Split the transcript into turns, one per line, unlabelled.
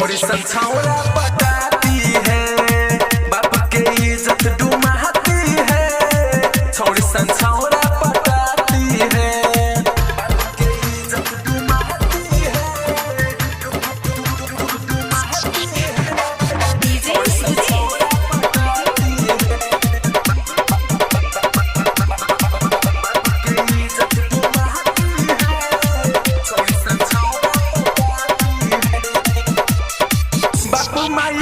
छोड़ी सन छौरा पटाती है, बाप के इज्जत डुमाती है। छोड़ी सन छौरा पटाती है, बाप के इज्जत डुमाती है। छोड़ी सन छौरा पटाती है, बाप के इज्जत डुमाती है। छोड़ी सन छौरा पटाती है, बापू माई